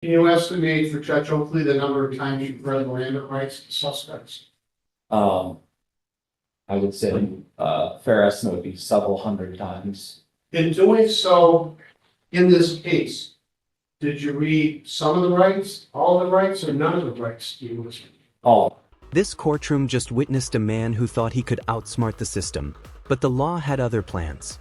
Can you estimate for Judge Oakley the number of times you've read Miranda rights to suspects? I would say, fair estimate would be several hundred times. In doing so, in this case, did you read some of the rights, all the rights, or none of the rights to you? All. This courtroom just witnessed a man who thought he could outsmart the system, but the law had other plans.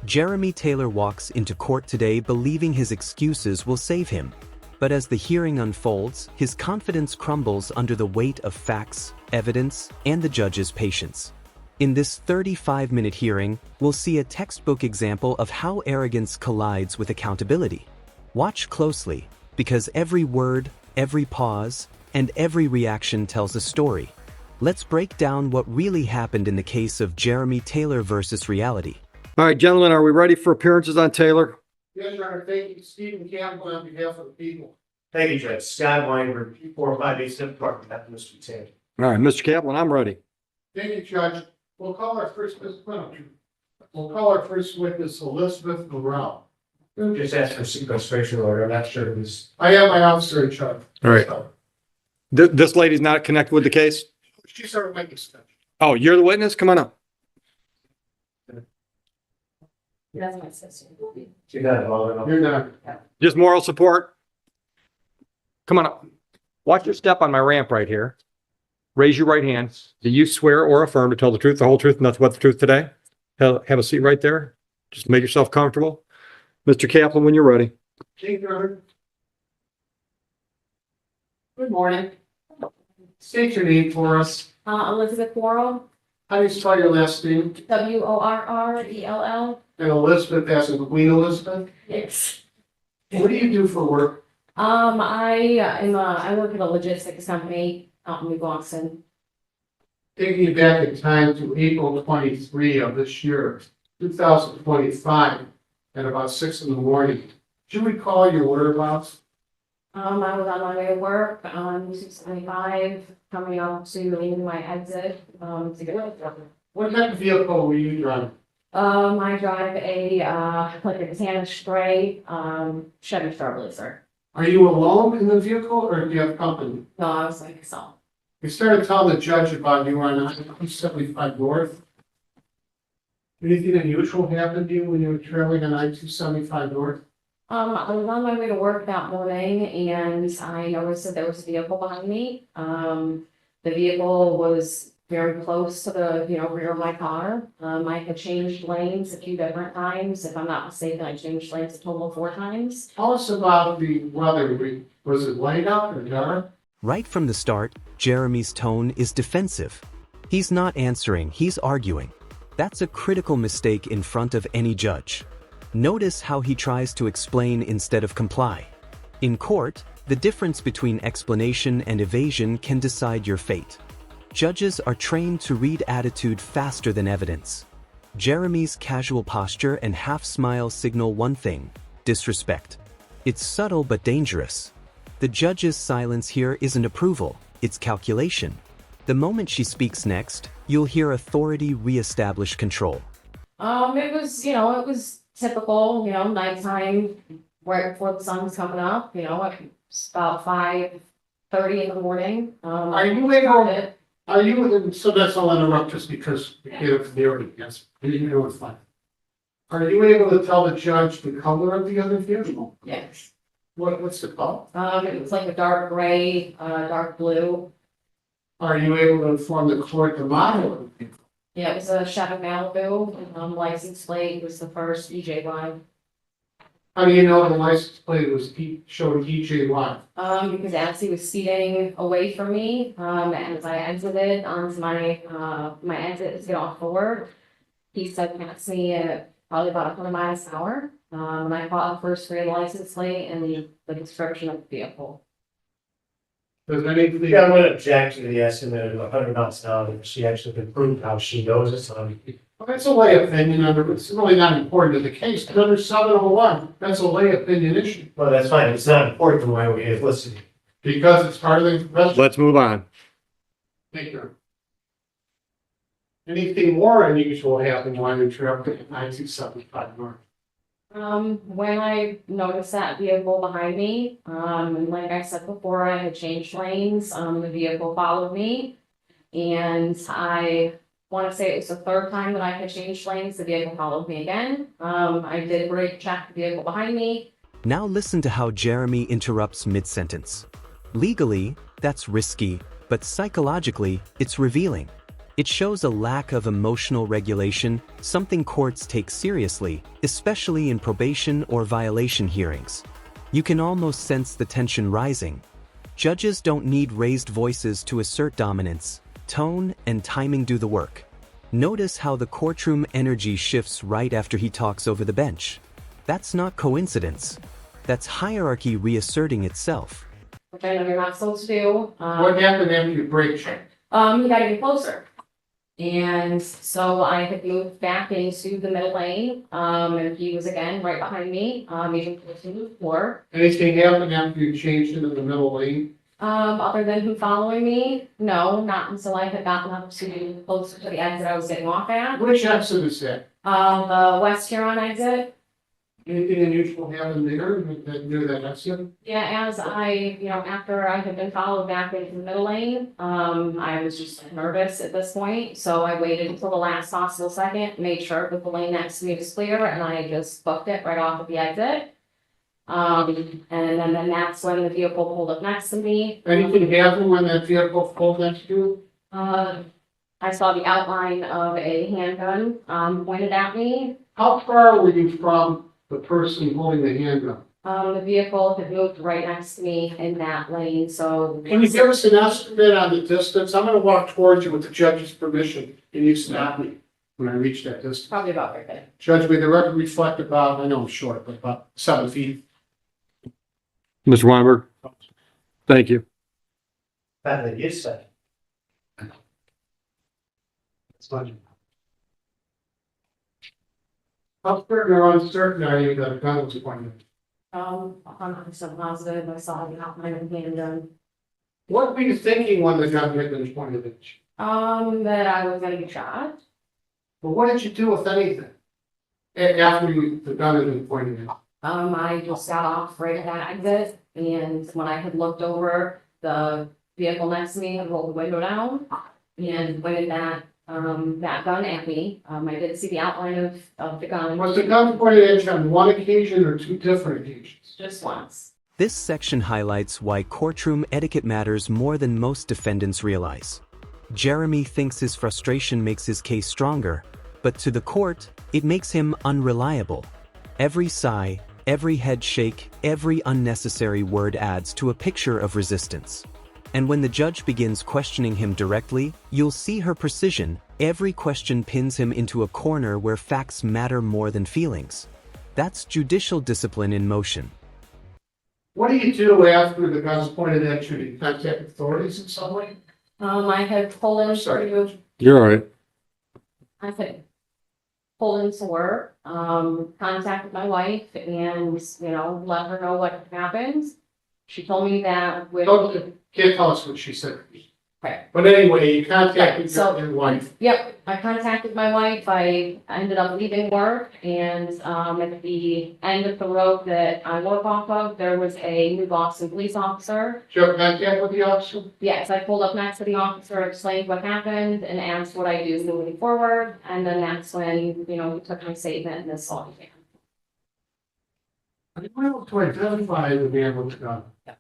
Jeremy Taylor walks into court today believing his excuses will save him. But as the hearing unfolds, his confidence crumbles under the weight of facts, evidence, and the judge's patience. In this 35-minute hearing, we'll see a textbook example of how arrogance collides with accountability. Watch closely, because every word, every pause, and every reaction tells a story. Let's break down what really happened in the case of Jeremy Taylor versus reality. All right, gentlemen, are we ready for appearances on Taylor? Yes, Your Honor. Thank you. Stephen Campbell on behalf of the people. Thank you, Judge. Scott Weinberg, 458 Department, that's Mr. Taylor. All right, Mr. Kaplan, I'm ready. Thank you, Judge. We'll call our first witness, Elizabeth Morrell. Just ask for sequestration order. I'm not sure who's. I have my officer in charge. All right. This lady's not connected with the case? She's our witness. Oh, you're the witness? Come on up. That's my sister. You're not involved. You're not. Just moral support. Come on up. Watch your step on my ramp right here. Raise your right hand. Do you swear or affirm to tell the truth, the whole truth, and nothing but the truth today? Have a seat right there. Just make yourself comfortable. Mr. Kaplan, when you're ready. Thank you, Your Honor. Good morning. State your name for us. Elizabeth Worrell, How do you spell your last name? Worrell. And Elizabeth as in Queen Elizabeth? Yes. What do you do for work? I work at a logistics company out in New Boston. Taking you back in time to April 23 of this year, 2025, at about 6 in the morning. Do you recall your whereabouts? I was on my way to work on 275, coming up to my exit, to get work. What type of vehicle were you driving? I drive like a Santa Stray, Chevy Trailblazer. Are you alone in the vehicle or do you have company? No, I was like, so. You started telling the judge about you were on I-275 North. Anything unusual happened to you when you were traveling on I-275 North? I was on my way to work that morning and I noticed that there was a vehicle behind me. The vehicle was very close to the, rear of my car. I had changed lanes a few different times. If I'm not mistaken, I changed lanes a total of 4 times. Tell us about the weather. Was it light out or dark? Right from the start, Jeremy's tone is defensive. He's not answering, he's arguing. That's a critical mistake in front of any judge. Notice how he tries to explain instead of comply. In court, the difference between explanation and evasion can decide your fate. Judges are trained to read attitude faster than evidence. Jeremy's casual posture and half-smile signal one thing: disrespect. It's subtle but dangerous. The judge's silence here isn't approval, it's calculation. The moment she speaks next, you'll hear authority reestablish control. It was typical, nighttime, right before the sun was coming up, it's about 5:30 in the morning. Are you able? So that's all interrupt just because we get familiarity. Yes, it's fine. Are you able to tell the judge the color of the other vehicle? Yes. What's the color? It was like a dark gray, dark blue. Are you able to inform the court the model of the vehicle? Yeah, it was a Chevy Malibu, license plate was the first EJY. How do you know the license plate showed EJY? Because as he was speeding away from me, as I exited onto my exit to get off forward, he said past me at probably about 100 miles an hour. And I caught the first grade license plate and the description of the vehicle. Does anything? Yeah, I'm gonna object to the estimate of 100 miles an hour. She actually can prove how she knows it, so Well, that's a lay opinion. It's really not important to the case. But under 701, that's a lay opinion issue well, that's fine. It's not important why we have listening. because it's part of the investigation. Let's move on. Thank you. Anything more unusual happened while you're traveling at 9275 North? When I noticed that vehicle behind me, and like I said before, I had changed lanes, the vehicle followed me. And I want to say it was the third time that I had changed lanes, the vehicle followed me again. I did brake check the vehicle behind me. Now listen to how Jeremy interrupts mid-sentence. Legally, that's risky, but psychologically, it's revealing. It shows a lack of emotional regulation, something courts take seriously, especially in probation or violation hearings. You can almost sense the tension rising. Judges don't need raised voices to assert dominance. Tone and timing do the work. Notice how the courtroom energy shifts right after he talks over the bench. That's not coincidence. That's hierarchy reasserting itself. Which I know you're not supposed to do. What happened after you brake checked? He got even closer. And so I had moved back into the middle lane, and he was again right behind me, even closer to the floor. Anything happened after you changed into the middle lane? Other than him following me, no, not until I had gotten up to closer to the exit I was getting off at. Which exit is that? The West Huron exit. Anything unusual happened there that near that exit? Yeah, as after I had been followed back into the middle lane, I was just nervous at this point. So I waited until the last possible second, made sure that the lane next to me was clear, and I just booked it right off of the exit. And then that's when the vehicle pulled up next to me. Anything happened when that vehicle pulled next to you? I saw the outline of a handgun, pointed at me. How far were you from the person holding the handgun? The vehicle had moved right next to me in that lane, so. Can you give us an estimate on the distance? I'm gonna walk towards you with the judge's permission, and you stop me when I reach that distance. Probably about right there. Judge, may the record reflect about, I know I'm short, but about 7 feet. Mr. Weinberg? Thank you. Better than you said. That's fine. How certain or uncertain are you that a gun was pointed? 100% positive, I saw the outline of the handgun. What were you thinking when the gun had been pointed at you? That I was gonna be shot. But what did you do, if anything? After the gun had been pointed at you? I just got off right at that exit, and when I had looked over, the vehicle next to me had rolled the window down and pointed that gun at me. I did see the outline of the gun. Was the gun pointed at you on one occasion or 2 different occasions? Just once. This section highlights why courtroom etiquette matters more than most defendants realize. Jeremy thinks his frustration makes his case stronger, but to the court, it makes him unreliable. Every sigh, every head shake, every unnecessary word adds to a picture of resistance. And when the judge begins questioning him directly, you'll see her precision. Every question pins him into a corner where facts matter more than feelings. That's judicial discipline in motion. What do you do after the gun's pointed at you? Do you contact authorities in some way? I had pulled into. Sorry. You're all right. I had pulled into work, contacted my wife and, let her know what happened. She told me that with. Can't tell us what she said. Okay. But anyway, you contacted So- your wife. Yep, I contacted my wife. I ended up leaving work and, at the end of the road that I work off of, there was a New Boston police officer. Did you have contact with the officer? Yes, I pulled up next to the officer, explained what happened and asked what I do moving forward. And then that's when, we took my statement and this all began. Are you able to identify the man with the gun? Yeah.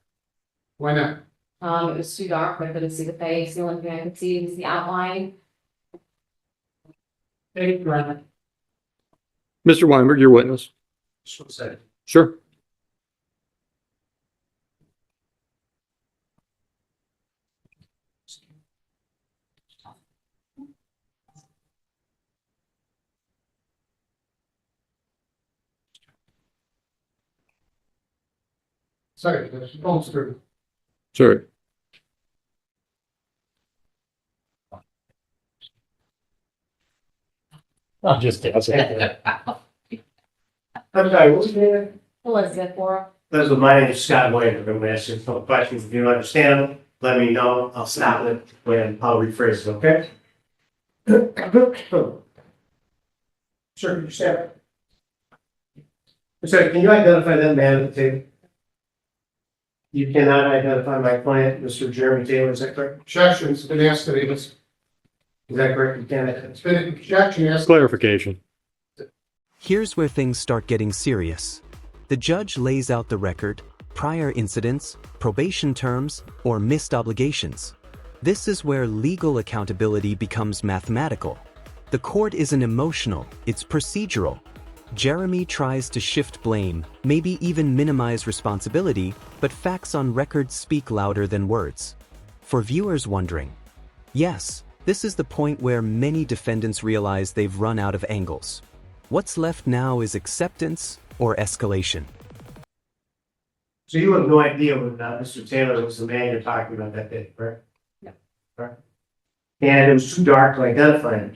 Why not? It was too dark, I couldn't see the face. The only thing I could see was the outline. Hey, Brandon. Mr. Weinberg, your witness. So said. Sure. Sorry, that's bolster. Sorry. I'm just dancing. I'm sorry, what was your name? Elizabeth, Laura. Elizabeth, my name is Scott Wayne. I'm going to ask you some questions. If you don't understand them, let me know. I'll stop it when I'll rephrase it, okay? Sure, you said. Sorry, can you identify that man at the table? You cannot identify my client, Mr. Jeremy Taylor, is that correct? Objection's been asked today, Is that correct? You can't identify. it's been an objection asked. Clarification. Here's where things start getting serious. The judge lays out the record, prior incidents, probation terms, or missed obligations. This is where legal accountability becomes mathematical. The court isn't emotional, it's procedural. Jeremy tries to shift blame, maybe even minimize responsibility, but facts on record speak louder than words. For viewers wondering, yes, this is the point where many defendants realize they've run out of angles. What's left now is acceptance or escalation. So you have no idea when Mr. Taylor was the man you're talking about that day, correct? No. Correct. And it was too dark to identify him.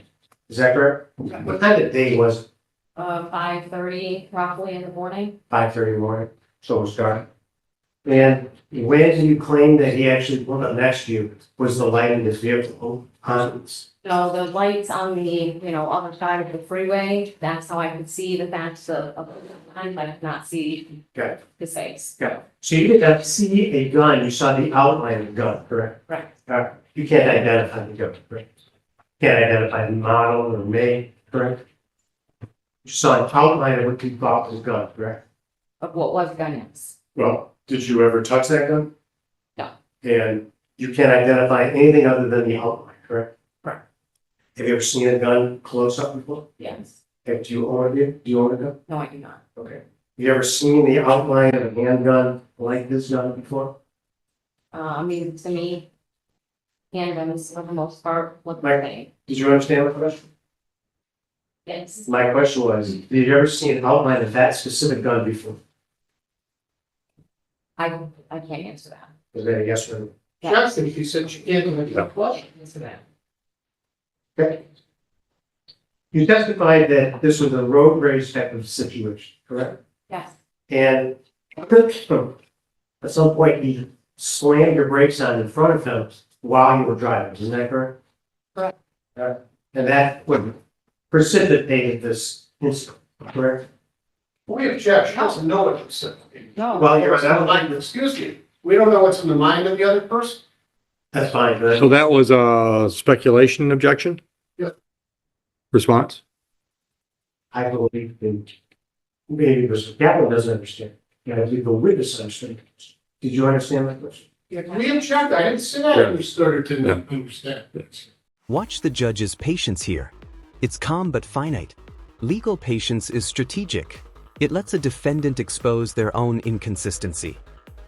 Is that correct? What kind of day was it? 5:30 roughly in the morning. 5:30 in the morning, so it was dark. And when do you claim that he actually pulled up next to you was the light in his vehicle? No, the lights on the, other side of the freeway, that's how I could see the facts of behind, but I could not see Okay. his face. Okay, so you didn't see a gun, you saw the outline of the gun, correct? Right. You can't identify the gun, correct? Can't identify the model or make, correct? You saw an outline of what you thought was a gun, correct? Of what was gun is. Well, did you ever touch that gun? No. And you can't identify anything other than the outline, correct? Right. Have you ever seen a gun close up before? Yes. Okay, do you own it? Do you own a gun? No, I do not. Okay. You ever seen the outline of a handgun like this gun before? To me, handguns for the most part look the Right. same. Did you understand the question? Yes. My question was, did you ever see an outline of that specific gun before? I can't answer that. Was that a yes or no? Objection, she said she can't even I question. can't answer that. Okay. You testified that this was a road rage type of situation, correct? Yes. And at some point, you slammed your brakes on in front of him while you were driving, isn't that correct? Correct. And that would precipitated this incident, correct? We object, she doesn't know what you said. No. Well, you're What's in the right, mind, excuse me, we don't know what's in the mind of the other person? that's fine, but So that was a speculation objection? Yeah. Response? I believe that maybe Mr. Kaplan doesn't understand. And I believe the witness understands. Did you understand my question? We object, I didn't say that, Yeah. you started to Yeah. understand. Watch the judge's patience here. It's calm but finite. Legal patience is strategic. It lets a defendant expose their own inconsistency.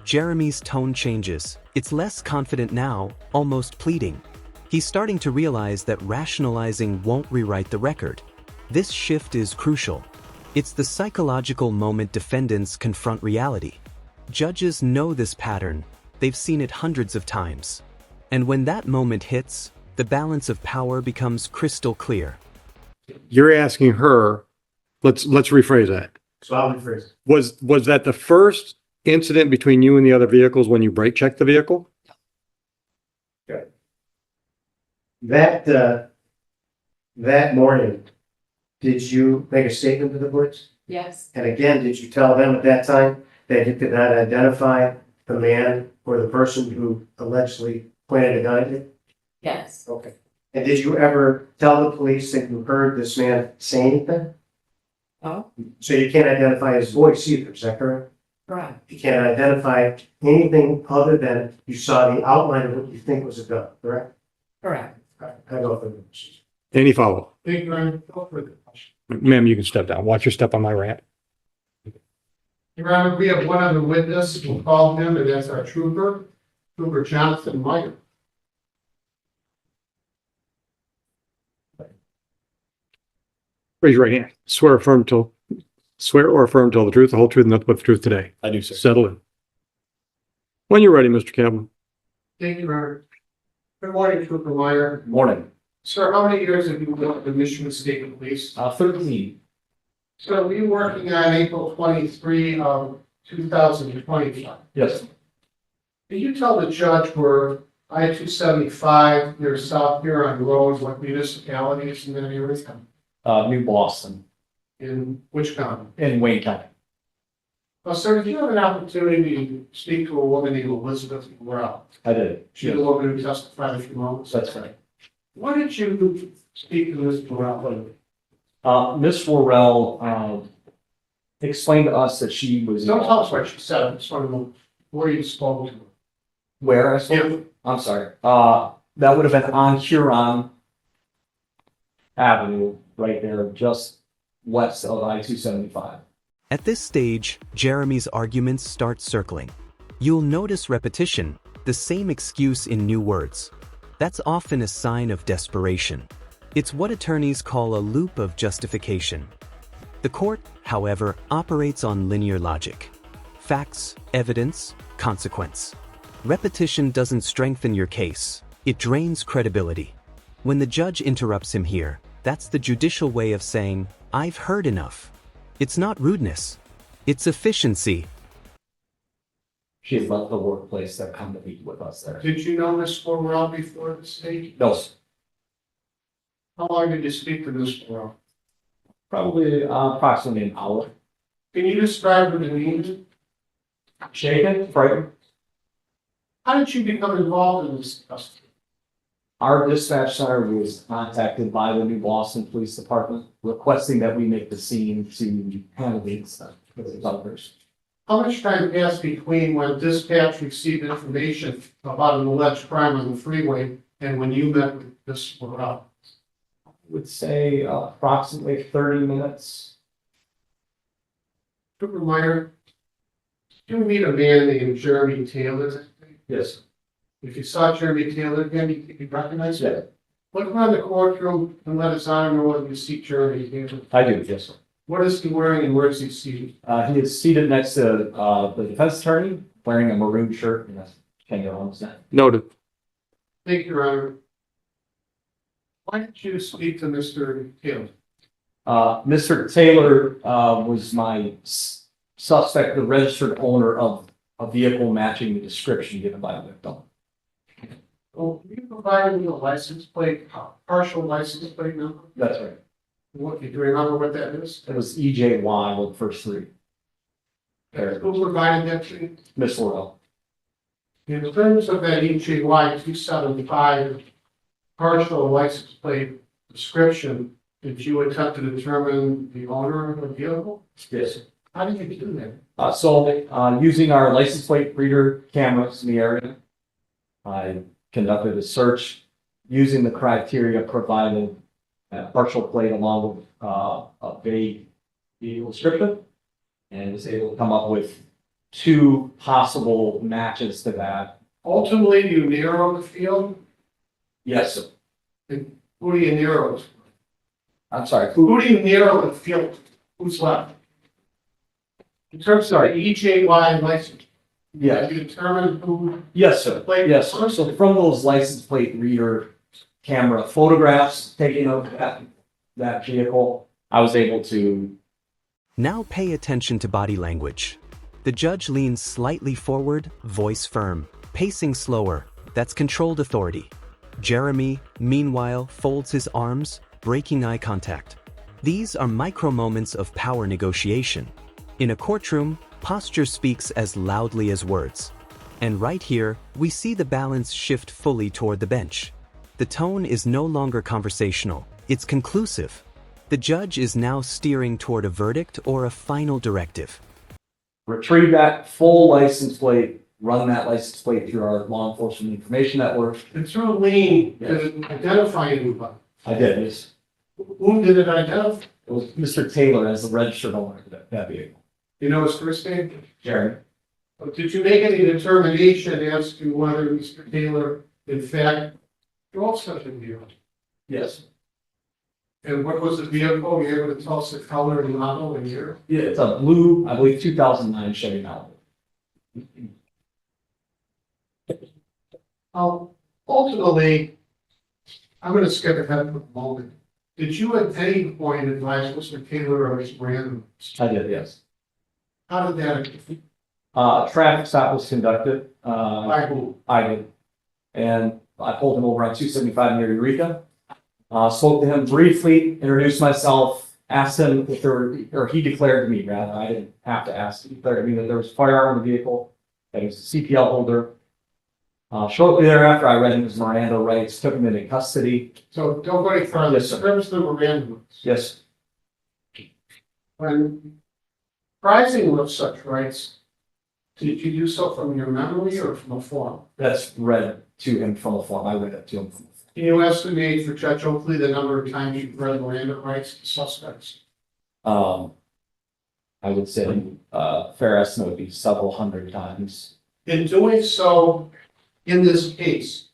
Jeremy's tone changes. It's less confident now, almost pleading. He's starting to realize that rationalizing won't rewrite the record. This shift is crucial. It's the psychological moment defendants confront reality. Judges know this pattern. They've seen it hundreds of times. And when that moment hits, the balance of power becomes crystal clear. You're asking her, let's rephrase that. So I'll rephrase. Was that the first incident between you and the other vehicles when you brake checked the vehicle? That morning, did you make a statement to the police? Yes. And again, did you tell them at that time that you could not identify the man or the person who allegedly pointed a gun at you? Yes. Okay. And did you ever tell the police that you heard this man say anything? Oh, So you can't identify his voice either, is that correct? correct. You can't identify anything other than you saw the outline of what you think was a gun, correct? Correct. I go for this. Any follow-up? Thank you, Ryan. Go for the question. Ma'am, you can step down. Watch your step on my ramp. Your Honor, we have one other witness, we'll call him, and that's our trooper, Trooper Jonathan Meyer. Raise your right hand. Swear or affirm tell the truth, the whole truth, and nothing but the truth today. I do, sir. Settle in. When you're ready, Mr. Kaplan. Thank you, Your Honor. Good morning, Trooper Meyer. Morning. Sir, how many years have you been with the Michigan State Police? 13. So we working on April 23 of 2025. Yes. Can you tell the judge where I-275 near South Huron Road, what municipalities in that area? New Boston In which county? in Wayne County. Well, sir, did you have an opportunity to speak to a woman named Elizabeth Morel? I did. She's the woman who testified a few moments. That's right. Why did you speak to Ms. Morel? Ms. Worrell, explained to us that she was. Don't tell us what she said, I just want to know where you spoke to her. Where I spoke? I'm sorry. That would have been on Huron Avenue, right there, just west of I-275. At this stage, Jeremy's arguments start circling. You'll notice repetition, the same excuse in new words. That's often a sign of desperation. It's what attorneys call a loop of justification. The court, however, operates on linear logic. Facts, evidence, consequence. Repetition doesn't strengthen your case, it drains credibility. When the judge interrupts him here, that's the judicial way of saying, "I've heard enough." It's not rudeness, it's efficiency. She had left the workplace to come to meet with us there. Did you know Ms. Morel before the state? No, How long did you speak to Ms. Morel? probably approximately an hour. Can you describe her demeanor? Shaken, frightened. How did you become involved in this custody? Our dispatch center was contacted by the New Boston Police Department requesting that we make the scene to handle the incident with the others. How much time passed between when dispatch received information about an alleged crime on the freeway and when you met with Ms. Morel? I would say approximately 30 minutes. Quick reminder, did you meet a man named Jeremy Taylor? Yes. If you saw Jeremy Taylor again, you recognize him? Yeah, Look around the courtroom and let us know whether you see Jeremy Taylor. I do, yes, sir. What is he wearing and where is he seated? He is seated next to the defense attorney, wearing a maroon shirt and a finger on his neck. Noted. Thank you, Your Honor. Why did you speak to Mr. Taylor? Mr. Taylor was my suspect, the registered owner of a vehicle matching the description given by the victim. Well, you provided me a license plate, partial license plate number. That's right. What, do you remember what that is? It was EJY with the first three. Who provided that to you? Miss Laurel. In terms of that EJY 275 partial license plate description, did you attempt to determine the owner of the vehicle? Yes. How did you do that? So using our license plate reader cameras in the area, I conducted a search using the criteria provided at partial plate along with a vague vehicle description, and was able to come up with two possible matches to that. Ultimately, you narrow the field. Yes, sir. And who do you narrow it? I'm sorry. Who do you narrow the field? Who's left? In terms of the EJY license, Yeah. have you determined who? Yes, sir. Plate Yes, sir. So from those license plate reader camera photographs taken of that vehicle, I was able to. Now pay attention to body language. The judge leans slightly forward, voice firm, pacing slower. That's controlled authority. Jeremy, meanwhile, folds his arms, breaking eye contact. These are micro moments of power negotiation. In a courtroom, posture speaks as loudly as words. And right here, we see the balance shift fully toward the bench. The tone is no longer conversational, it's conclusive. The judge is now steering toward a verdict or a final directive. Retrieve that full license plate, run that license plate through our law enforcement information network. And through a lien, did it identify anybody? I did, yes. Whom did it identify? It was Mr. Taylor as the registered owner of that vehicle. You know his first name? Jeremy? Did you make any determination as to whether Mr. Taylor, in fact, drove such a vehicle? Yes. And what was the vehicle? Were you able to tell us the color and model and year? Yeah, it's a blue, I believe, 2009 Chevy Malibu. Ultimately, I'm going to skip ahead for a moment. Did you at any point advise Mr. Taylor of his brand? I did, yes. How did that? A traffic stop was conducted. By who? I did. And I pulled him over on 275 near Eureka. Spoke to him briefly, introduced myself, asked him if there were, or he declared to me rather, I didn't have to ask, he declared to me that there was a firearm in the vehicle, that he was a CPL holder. Shortly thereafter, I read his Miranda rights, took him into custody. So don't go any further. Yes, sir. Service the Miranda. Yes, When prizing with such rights, did you do so from your memory or from a form? that's read to him from the form. I read it to him from the form. Can you estimate for Judge Oakley the number of times you've read Miranda rights to suspects? I would say, fair estimate would be several hundred times. In doing so, in this case,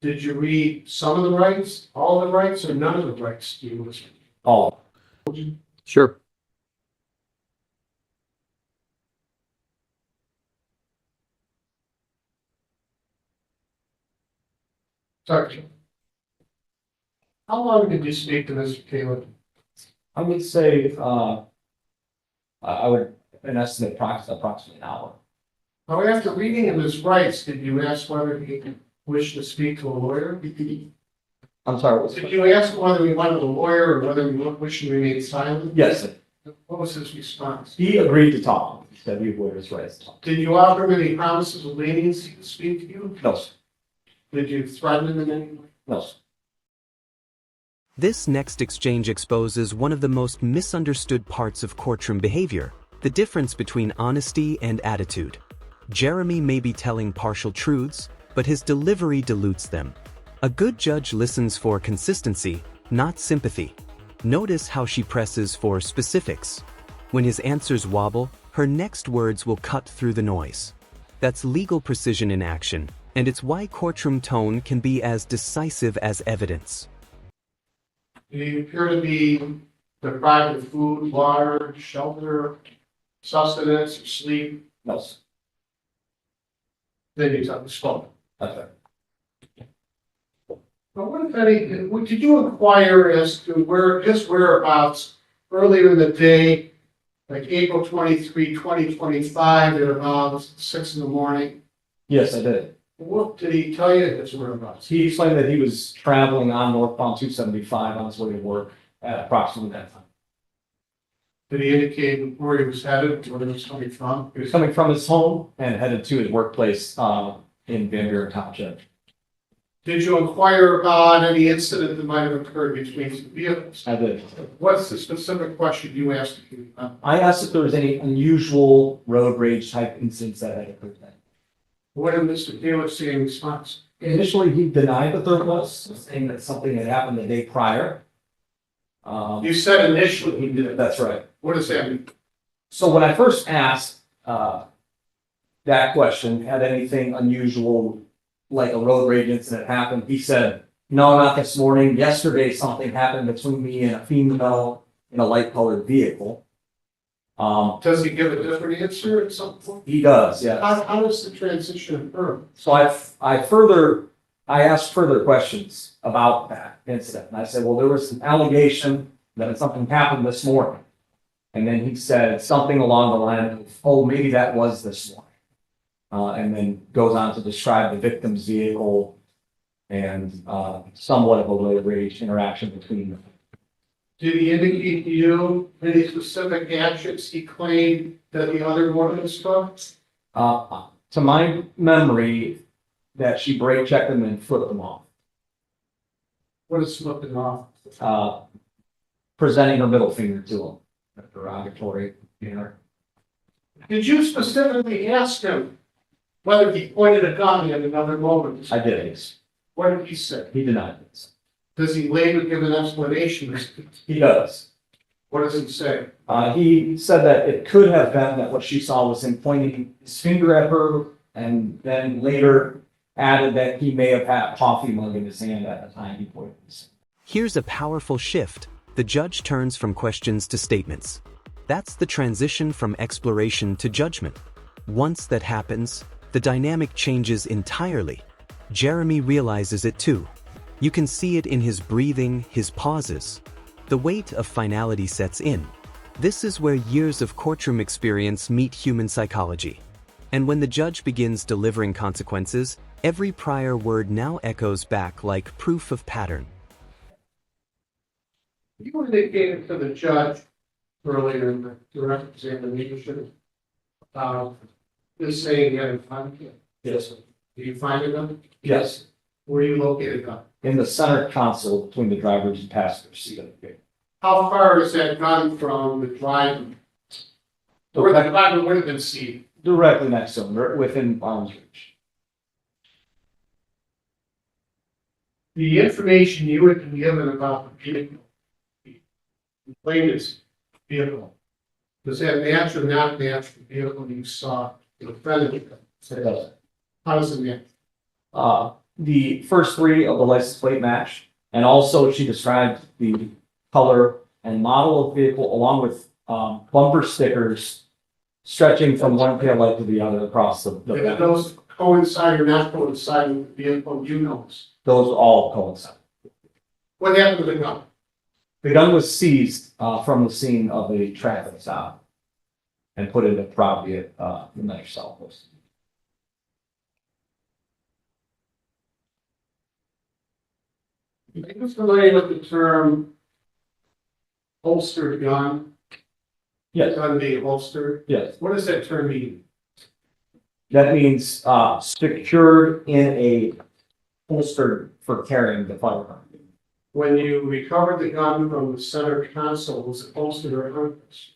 did you read some of the rights, all the rights, or none of the rights? Do you listen? All. Sure. Sorry. How long did you speak to Mr. Caleb? I would say, I would, an estimate approximately an hour. Now, after reading him his rights, did you ask whether he wished to speak to a lawyer? I'm sorry, what was Did it? you ask him whether he wanted a lawyer or whether he wished to remain silent? Yes, What was his response? he agreed to talk. He said he would his rights to talk. Did you offer him any promises of leniency to speak to you? No, sir. Did you threaten him in any way? No, sir. This next exchange exposes one of the most misunderstood parts of courtroom behavior, the difference between honesty and attitude. Jeremy may be telling partial truths, but his delivery dilutes them. A good judge listens for consistency, not sympathy. Notice how she presses for specifics. When his answers wobble, her next words will cut through the noise. That's legal precision in action, and it's why courtroom tone can be as decisive as evidence. Did he appear to be deprived of food, water, shelter, sustenance, or sleep? No, sir. Then you spoke. That's right. But what if any, did you inquire as to where, his whereabouts earlier in the day, like April 23, 2025, at about 6 in the morning? Yes, I did. What did he tell you his whereabouts? He explained that he was traveling on northbound 275 on his way to work at approximately that time. Did he indicate where he was headed, where he was coming from? He was coming from his home and headed to his workplace in Van Buren Township. Did you inquire about any incident that might have occurred between the vehicles? I did. What's the specific question you asked him? I asked if there was any unusual road rage type incidents that had occurred then. What did Mr. Taylor say in response? Initially, he denied that there was, saying that something had happened the day prior. You said initially he did. That's right. What does that mean? So when I first asked that question, had anything unusual like a road rage incident happened, he said, no, not this morning. Yesterday, something happened between me and a female in a light colored vehicle. Does he give a different answer at some point? He does, yeah. How does the transition occur? So I asked further questions about that incident. And I said, well, there was an allegation that something happened this morning. And then he said something along the line of, oh, maybe that was this morning. And then goes on to describe the victim's vehicle and somewhat of a road rage interaction between them. Did he indicate to you any specific actions he claimed that the other woman took? To my memory, that she brake checked them and flipped them off. What is slipping off? Presenting her middle finger to him, a derogatory manner. Did you specifically ask him whether he pointed a gun at another moment? I did, yes. What did he say? He denied this. Does he later give an explanation? He does. What does he say? He said that it could have been that what she saw was him pointing his finger at her, and then later added that he may have had a coffee mug in his hand at the time he pointed this. Here's a powerful shift. The judge turns from questions to statements. That's the transition from exploration to judgment. Once that happens, the dynamic changes entirely. Jeremy realizes it too. You can see it in his breathing, his pauses. The weight of finality sets in. This is where years of courtroom experience meet human psychology. And when the judge begins delivering consequences, every prior word now echoes back like proof of pattern. You indicated to the judge earlier in the direct examination about this saying you had a fund. Yes, sir. Did you find it on? Yes, Where you located on? in the center console between the driver's and passenger seat of the vehicle. How far is that gun from the driver? Where the driver would have been seated? Directly next to him, within arm's reach. The information you had been given about the vehicle, the plaintiff's vehicle, does that match or not match the vehicle you saw the defendant? It does. How does it match? The first three of the license plate match, and also she described the color and model of vehicle along with bumper stickers stretching from one tail light to the other across the If back. those coincide or not coincide with the vehicle you noticed, Those all coincide. what happened to the gun? The gun was seized from the scene of a traffic stop and put into property at the Metro South Post. Are you familiar with the term holstered gun? Yes, Gun being holstered? yes. What does that term mean? That means secured in a holster for carrying the firearm. When you recovered the gun from the center console, was it holstered or unholstered?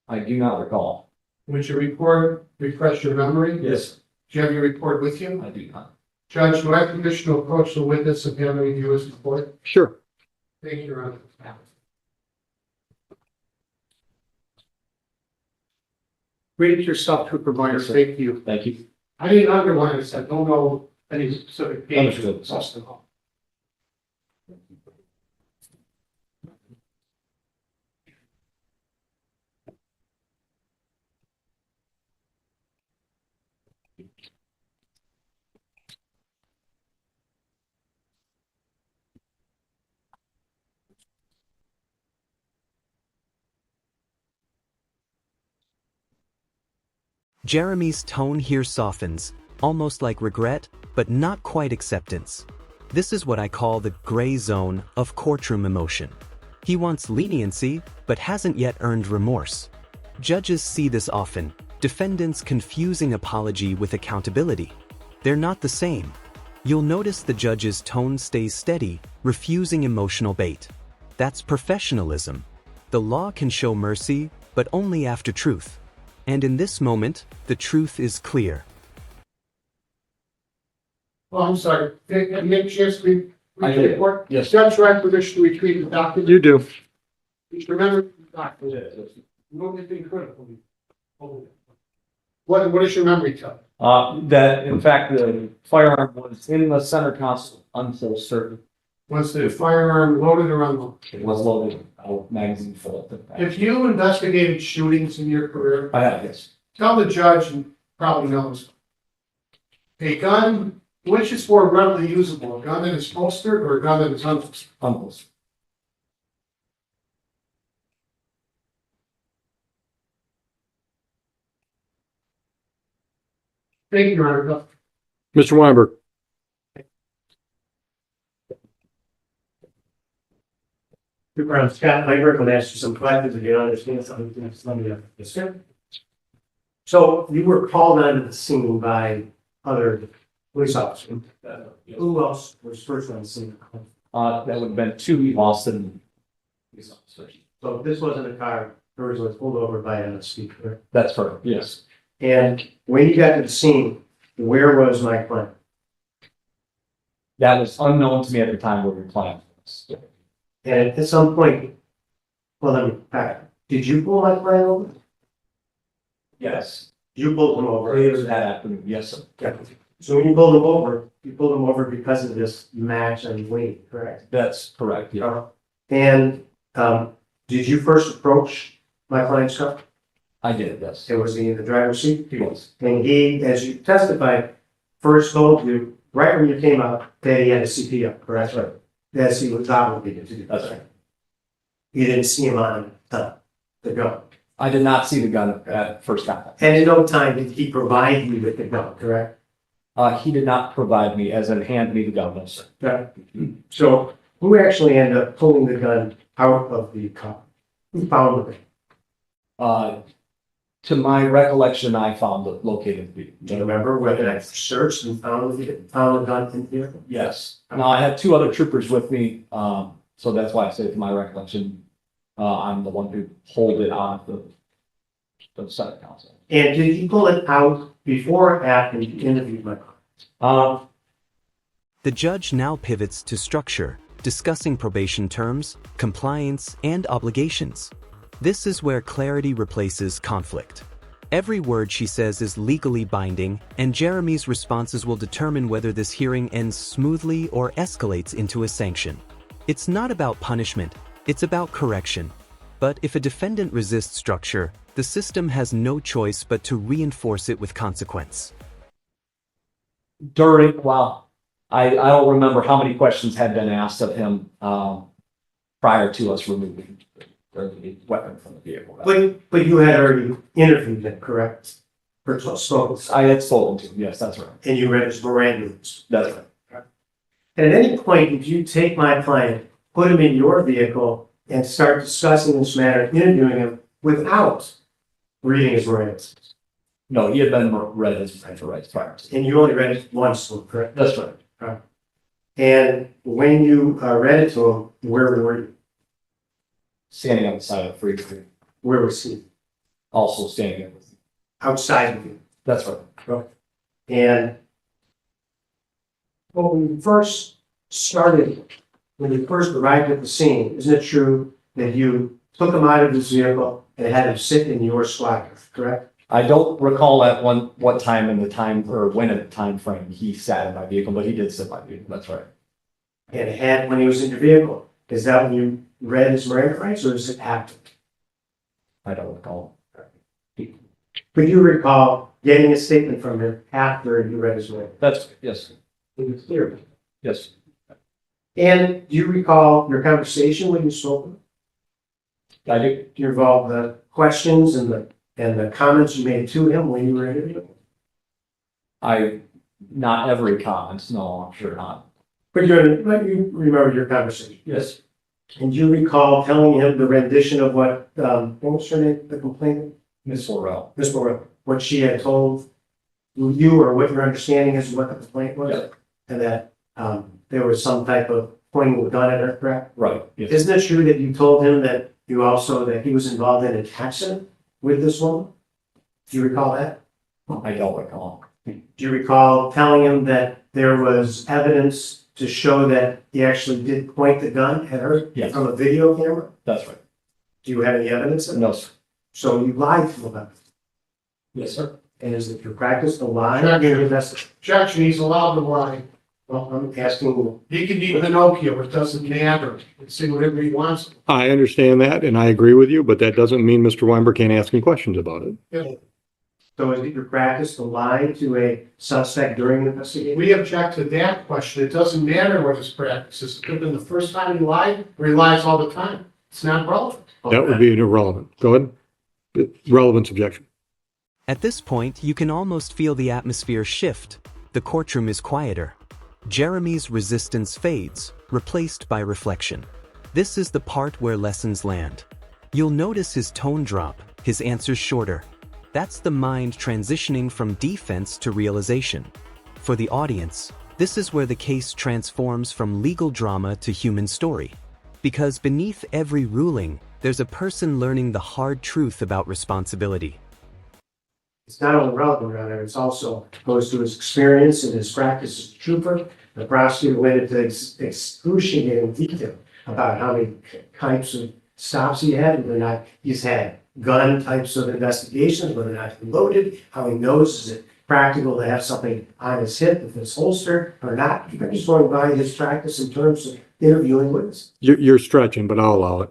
I do not recall. Would your report refresh your memory? Yes, Do you have your report with you? I do not. Judge, do I have permission to approach the witness and have him review his report? Sure. Thank you, Your Honor. Read it yourself, Trooper Meyer. Thank you. Thank you. I didn't underline this. I don't know any specific page. Understood. Just the law. Jeremy's tone here softens, almost like regret, but not quite acceptance. This is what I call the gray zone of courtroom emotion. He wants leniency, but hasn't yet earned remorse. Judges see this often, defendants confusing apology with accountability. They're not the same. You'll notice the judge's tone stays steady, refusing emotional bait. That's professionalism. The law can show mercy, but only after truth. And in this moment, the truth is clear. Oh, I'm sorry. Have you had a chance to read I the did. report? Yes. Judge, do I have permission to retrieve the document? You do. Just remember the document. Nobody's critical. What does your memory tell? That in fact, the firearm was in the center console until certain. Was the firearm loaded or unloaded? It was loaded, magazine full. If you investigated shootings in your career, I have, yes. tell the judge, and probably knows, a gun, which is more readily usable, a gun that is holstered or a gun that is unholstered? Uncles. Thank you, Your Honor. Mr. Weinberg. I'm Scott Weinberg. I'm going to ask you some questions if you don't understand something. Yes, sir. So you were called onto the scene by other police officers. Who else was first on the scene? That would have been two Boston police officers. So this wasn't a car, yours was pulled over by a speaker. That's correct, yes. And when you got to the scene, where was my client? That was unknown to me at the time we were applying for this. And at some point, well, let me back. Did you pull my client over? Yes. You pulled him over. Later that afternoon, yes, sir. Okay. So when you pulled him over because of this match and weight, correct? That's correct, yeah. And did you first approach my client's car? I did, yes. It was he in the driver's seat? He was. And he, as you testified, first told you, right when you came out, that he had a CPO, correct? That's right. As he was obligated to do. That's right. You didn't see him on the gun. I did not see the gun at first contact. And in no time did he provide you with the gun, correct? He did not provide me, as in hand me the gun, no, sir. Okay. So Who actually ended up pulling the gun out of the car? Who found the gun? To my recollection, I found it located. Do you remember whether I searched and found the gun in the vehicle? Yes. Now, I had two other troopers with me, so that's why I say to my recollection, I'm the one who pulled it out of the Senate Council. And did you pull it out before or after you interviewed my client? The judge now pivots to structure, discussing probation terms, compliance, and obligations. This is where clarity replaces conflict. Every word she says is legally binding, and Jeremy's responses will determine whether this hearing ends smoothly or escalates into a sanction. It's not about punishment, it's about correction. But if a defendant resists structure, the system has no choice but to reinforce it with consequence. I don't remember how many questions had been asked of him prior to us removing the weapon from the vehicle. But you had already interviewed him, correct? For spoken, I had spoken to him, yes, that's right. and you read his Miranda. That's right. And at any point, did you take my client, put him in your vehicle, and start discussing this matter, interviewing him without reading his Miranda? No, he had been read his parental rights prior to. And you only read it once, correct? That's right. And when you read it to him, where were you? Standing on the side of the freeway, Where was he? also standing there with me. Outside of you. That's right. And when you first arrived at the scene, isn't it true that you took him out of his vehicle and had him sit in your squad, correct? I don't recall at what time in the time or when in the time frame he sat in my vehicle, but he did sit in my vehicle. That's right. And when he was in your vehicle, is that when you read his Miranda rights, or is it after? I don't recall. But you recall getting a statement from him after you read his Miranda? That's yes, It was clear. yes. And do you recall your conversation when you spoke with him? I do. Do you recall the questions and the comments you made to him when you were interviewing him? Not every comment. No, I'm sure not. But you remember your conversation. Yes. And do you recall telling him the rendition of what was her name, the complainant? Miss Laurel. Miss Morel, what she had told you, or what your understanding is of what the complaint was? Yeah. And that there was some type of pointing the gun at her, correct? Right. Yes. Isn't it true that you told him that he was involved in an accident with this woman? Do you recall that? I don't recall. Do you recall telling him that there was evidence to show that he actually did point the gun at her? Yes. From a video camera? That's right. Do you have any evidence of that? No, sir. So you lied to him about it. Yes, sir. And is it your practice to lie? Objection, he's allowed to lie. Well, I'm asking, He can eat Pinocchio, it doesn't matter. He can say whatever he wants. I understand that, and I agree with you, but that doesn't mean Mr. Weinberg can't ask any questions about it. so is it your practice to lie to a suspect during an investigation? We object to that question. It doesn't matter what his practice is. It could have been the first time he lied, or he lies all the time. It's not relevant. That would be an irrelevant. Go ahead. Relevance objection. At this point, you can almost feel the atmosphere shift. The courtroom is quieter. Jeremy's resistance fades, replaced by reflection. This is the part where lessons land. You'll notice his tone drop, his answers shorter. That's the mind transitioning from defense to realization. For the audience, this is where the case transforms from legal drama to human story. Because beneath every ruling, there's a person learning the hard truth about responsibility. It's not only relevant, rather, it's also goes to his experience and his practice as a trooper. The prosecutor went into excruciating detail about how many types of stops he had, whether or not he's had gun types of investigations, whether or not he loaded, how he knows is it practical to have something on his hip if it's holstered or not. I'm just going by his practice in terms of interviewing witnesses. You're stretching, but I'll allow it.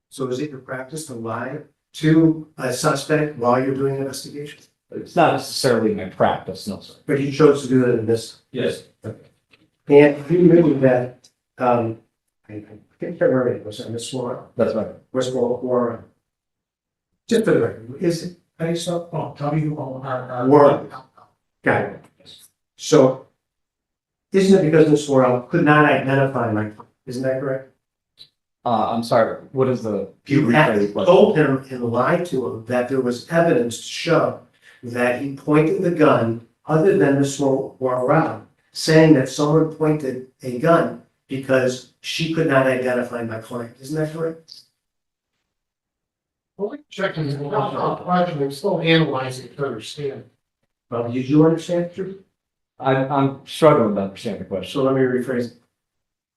So is it your practice to lie to a suspect while you're doing an investigation? It's not necessarily my practice, no, sir. But you chose to do it in this. Yes. And you knew that, I can't remember her name, was it Miss Laura? That's right. Miss Laura. Just for the record, is it, how do you spell? Oh, W-O-R-R. Warren. Got it. So, isn't it because Miss Laura could not identify my, Isn't that correct? I'm sorry, what is the? You had told him and lied to him that there was evidence to show that he pointed the gun other than the smoke or around, saying that someone pointed a gun because she could not identify my client. Isn't that correct? Well, checking the question, I'm still analyzing to understand. Well, did you understand the truth? I'm struggling to understand the question. So let me rephrase it.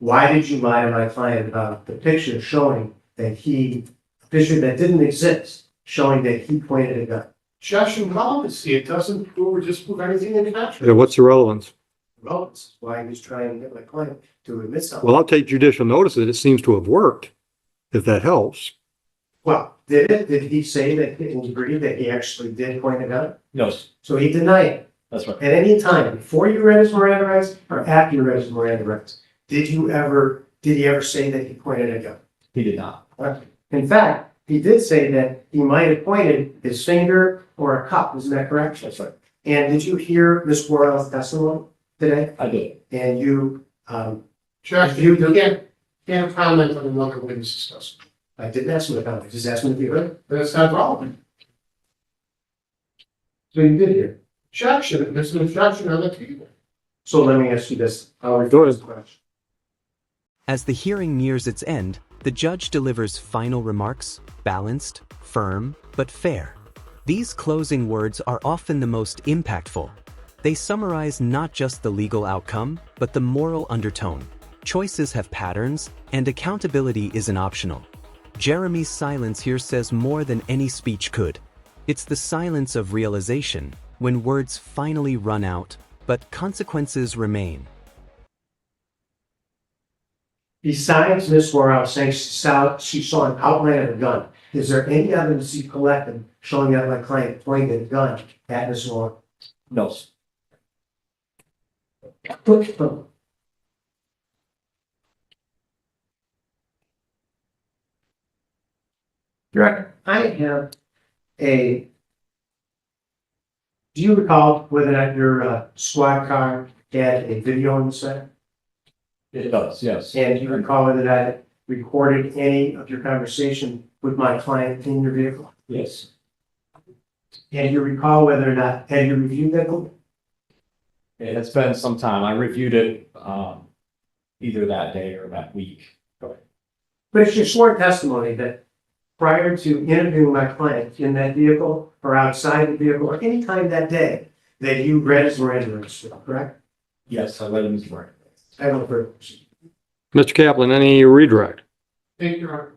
Why did you lie to my client about the picture showing that a picture that didn't exist, showing that he pointed a gun? Judge and relevancy, it doesn't prove or disprove anything in the Yeah, contrary. what's the relevance? Well, that's why he was trying to get my client to admit something. Well, I'll take judicial notice that it seems to have worked, if that helps. Well, did he say that he agreed that he actually did point a gun? No, So he denied it. that's right. At any time, before you read his Miranda rights or after you read his Miranda rights, did he ever say that he pointed a gun? He did not. In fact, he did say that he might have pointed his finger or a cup. Isn't that correct? That's right. And did you hear Ms. Borrell's testimony today? I did. And you, Judge, you can't comment on another witness's testimony. I didn't ask him about it. I just asked him to be heard. That's not relevant. So you did hear. Objection, there's an objection on the table. So let me ask you this. I'll Go rephrase ahead. the question. As the hearing nears its end, the judge delivers final remarks, balanced, firm, but fair. These closing words are often the most impactful. They summarize not just the legal outcome, but the moral undertone. Choices have patterns, and accountability isn't optional. Jeremy's silence here says more than any speech could. It's the silence of realization, when words finally run out, but consequences remain. Besides Ms. Borrell saying she saw an outline of a gun, is there any evidence you collected showing that my client pointed a gun at Ms. Borrell? No. Your Honor, I have do you recall whether or not your squad car had a video on the side? It does, yes. And do you recall whether that recorded any of your conversation with my client in your vehicle? Yes. And you recall whether or not, had you reviewed that book? It's been some time. I reviewed it, either that day or that week. But it's your sworn testimony that prior to interviewing my client in that vehicle or outside the vehicle or any time that day, that you read his Miranda rights, correct? Yes, I read him his right. I have no further questions. Mr. Kaplan, any redirect? Thank you, Your Honor.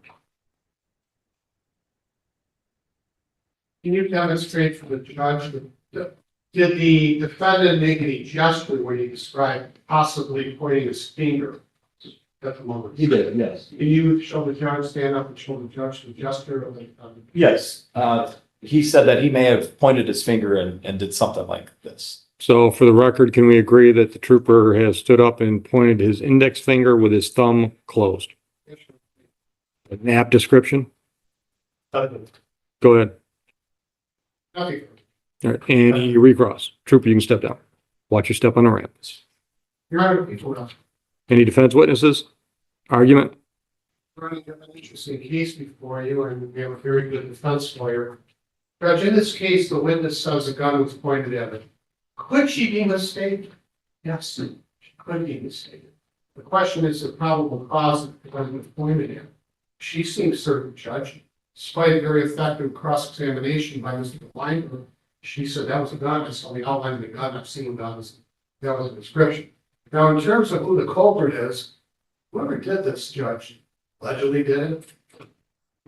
Can you demonstrate for the judge that did the defendant make any gesture when he described possibly pointing his finger at the moment? He did, yes. Can you show the judge, stand up and show the judge the gesture of the Yes, he said that he may have pointed his finger and did something like this. So for the record, can we agree that the trooper has stood up and pointed his index finger with his thumb closed? An apt description? Go ahead. Nothing. All right, any recross? Trooper, you can step down. Watch your step on the ramp. Your Honor, before that, Any defense witnesses? Argument? running an interesting case before you, and we have a very good defense lawyer. Judge, in this case, the witness says a gun was pointed at her. Could she be mistaken? Yes, she could be mistaken. The question is the probable cause of the gun was pointed at. She seems certain, Judge. Despite a very effective cross-examination by Mr. Weinberg, she said that was a gun. I saw the outline of the gun. I've seen guns. That was a description. Now, in terms of who the culprit is, whoever did this, Judge, allegedly did it.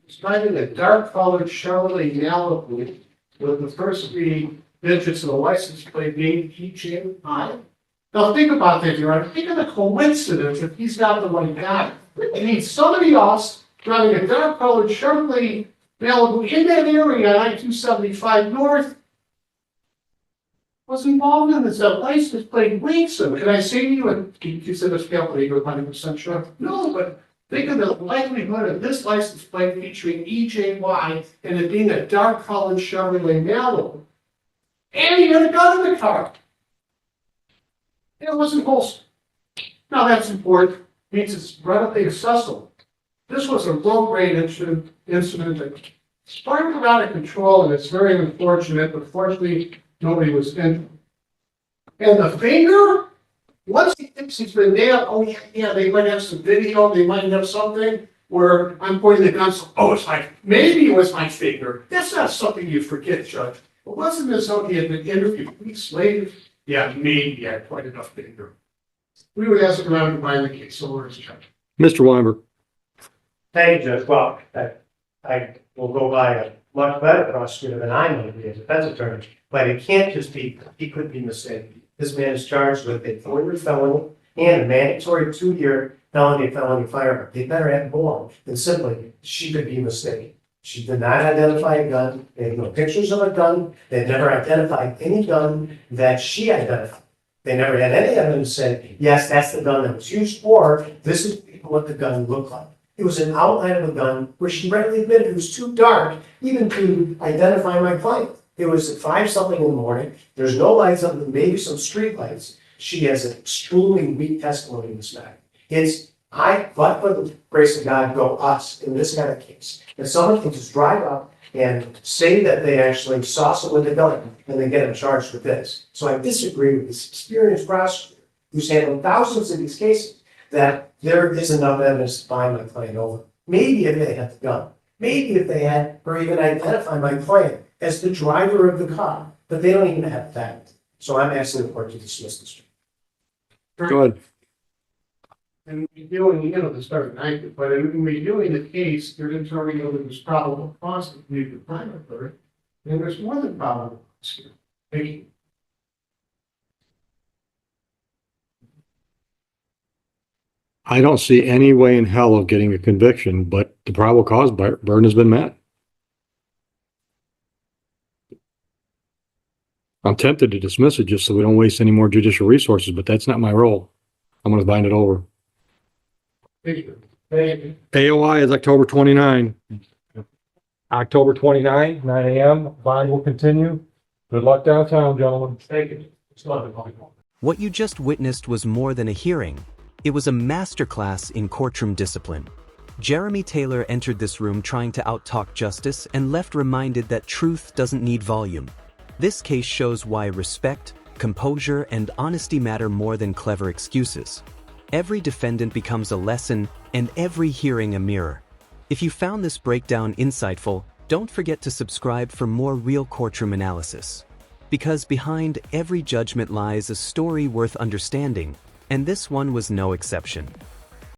He's driving a dark-colored Chevrolet Malibu with the first three digits of the license plate being EJ5. Now, think about that, Your Honor. Think of the coincidence if he's got the right guy. It needs somebody else driving a dark-colored Chevrolet Malibu in that area on I-275 North. Was involved in this, that license plate links him. Can I say to you, and you said this carefully, you're 100% sure? No, but think of the likelihood of this license plate featuring EJY and it being a dark-colored Chevrolet Malibu. And he had a gun in the car. It wasn't wholesome. Now that's important. means it's readily accessible. This was a low-grade incident that spiraled out of control, and it's very unfortunate, but fortunately, nobody was injured. And the finger, once he thinks he's been nailed, oh yeah, they might have some video, they might have something where I'm pointing the gun, so, oh, maybe it was my finger. That's not something you forget, Judge. It wasn't as though he had been interviewed weeks later. Yeah, maybe he had quite enough finger. We would ask around to find the case, so where's Judge? Mr. Weinberg. Thank you, Judge. Well, I will go by a much better prosecutor than I might be as a defense attorney, but it can't just be, he could be mistaken. This man is charged with a 4-year felony and a mandatory 2-year felony firearm. They better have more than simply, she could be mistaken. She did not identify a gun. They had no pictures of a gun. They never identified any gun that she identified. They never had any evidence to say, yes, that's the gun that was used, or this is what the gun looked like. It was an outline of a gun where she readily admitted it was too dark even to identify my client. It was at 5-something in the morning. There's no lights other than maybe some street lights. She has an extremely weak testimony in this matter. But for the grace of God, go us in this kind of case. If someone can just drive up and say that they actually saw someone with a gun and they get them charged with this. So I disagree with this experienced prosecutor who's handled thousands of these cases that there is enough evidence to bind my client over. Maybe if they had the gun, maybe if they had, or even identify my client as the driver of the car, but they don't even have that. So I'm asking the court to dismiss this. Go ahead. And reviewing, this very night, but in reviewing the case, you're determining whether there's probable cause to believe the crime occurred, and there's more than probable cause here. Thank you. I don't see any way in hell of getting a conviction, but the probable cause burden has been met. I'm tempted to dismiss it just so we don't waste any more judicial resources, but that's not my role. I'm going to bind it over. Thank you. Thank you. AOI is October 29. October 29, 9 a.m. Bond will continue. Good luck downtown, gentlemen. Thank you. What you just witnessed was more than a hearing. It was a masterclass in courtroom discipline. Jeremy Taylor entered this room trying to out-talk justice and left reminded that truth doesn't need volume. This case shows why respect, composure, and honesty matter more than clever excuses. Every defendant becomes a lesson, and every hearing a mirror. If you found this breakdown insightful, don't forget to subscribe for more real courtroom analysis. Because behind every judgment lies a story worth understanding, and this one was no exception.